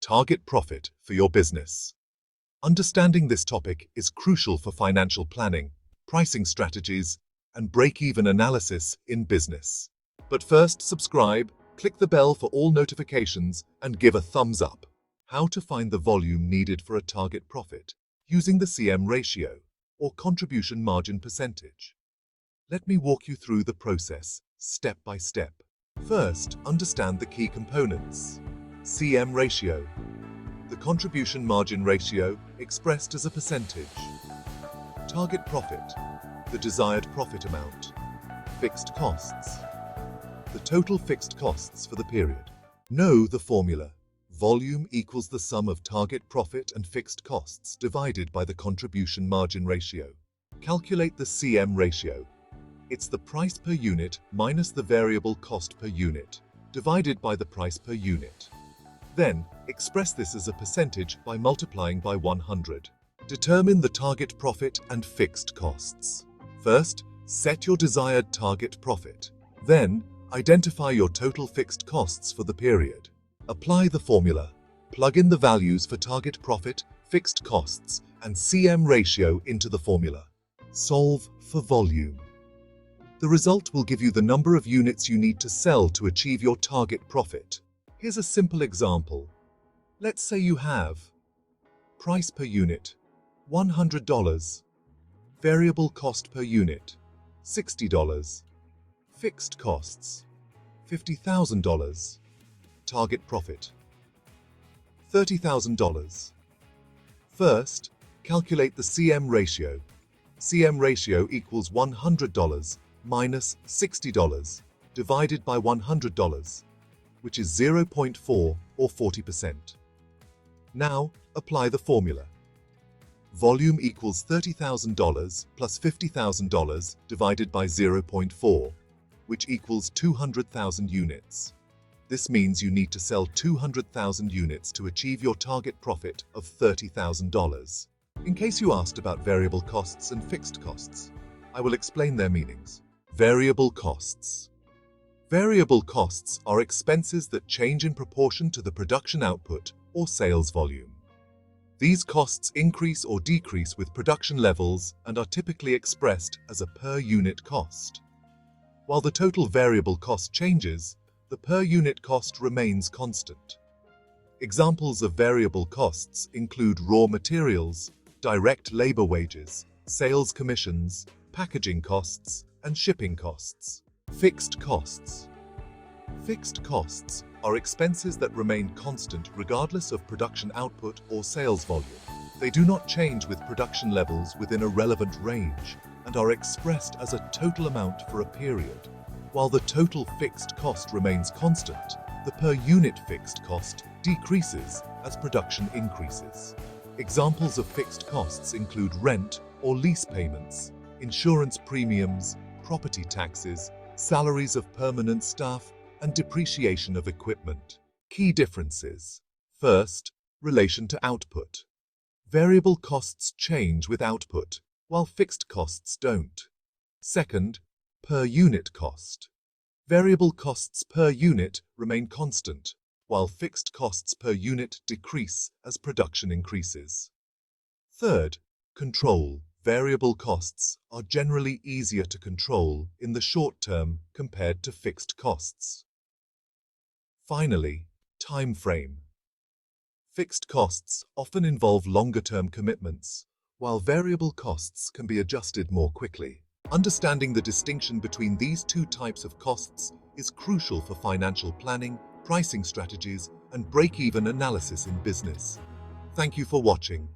Target profit for your business. Understanding this topic is crucial for financial planning, pricing strategies, and break-even analysis in business. But first, subscribe, click the bell for all notifications, and give a thumbs up. How to find the volume needed for a target profit using the CM ratio or contribution margin percentage. Let me walk you through the process step by step. First, understand the key components. CM ratio, the contribution margin ratio expressed as a percentage. Target profit, the desired profit amount. Fixed costs, the total fixed costs for the period. Know the formula. Volume equals the sum of target profit and fixed costs divided by the contribution margin ratio. Calculate the CM ratio. It's the price per unit minus the variable cost per unit, divided by the price per unit. Then, express this as a percentage by multiplying by 100. Determine the target profit and fixed costs. First, set your desired target profit. Then, identify your total fixed costs for the period. Apply the formula. Plug in the values for target profit, fixed costs, and CM ratio into the formula. Solve for volume. The result will give you the number of units you need to sell to achieve your target profit. Here's a simple example. Let's say you have price per unit, $100, variable cost per unit, $60, fixed costs, $50,000, target profit, $30,000. First, calculate the CM ratio. CM ratio equals $100 minus $60 divided by $100, which is 0.4 or 40%. Now, apply the formula. Volume equals $30,000 plus $50,000 divided by 0.4, which equals 200,000 units. This means you need to sell 200,000 units to achieve your target profit of $30,000. In case you asked about variable costs and fixed costs, I will explain their meanings. Variable costs. Variable costs are expenses that change in proportion to the production output or sales volume. These costs increase or decrease with production levels and are typically expressed as a per unit cost. While the total variable cost changes, the per unit cost remains constant. Examples of variable costs include raw materials, direct labor wages, sales commissions, packaging costs, and shipping costs. Fixed costs. Fixed costs are expenses that remain constant regardless of production output or sales volume. They do not change with production levels within a relevant range and are expressed as a total amount for a period. While the total fixed cost remains constant, the per unit fixed cost decreases as production increases. Examples of fixed costs include rent or lease payments, insurance premiums, property taxes, salaries of permanent staff, and depreciation of equipment. Key differences. First, relation to output. Variable costs change with output, while fixed costs don't. Second, per unit cost. Variable costs per unit remain constant, while fixed costs per unit decrease as production increases. Third, control. Variable costs are generally easier to control in the short term compared to fixed costs. Finally, time frame. Fixed costs often involve longer-term commitments, while variable costs can be adjusted more quickly. Understanding the distinction between these two types of costs is crucial for financial planning, pricing strategies, and break-even analysis in business. Thank you for watching.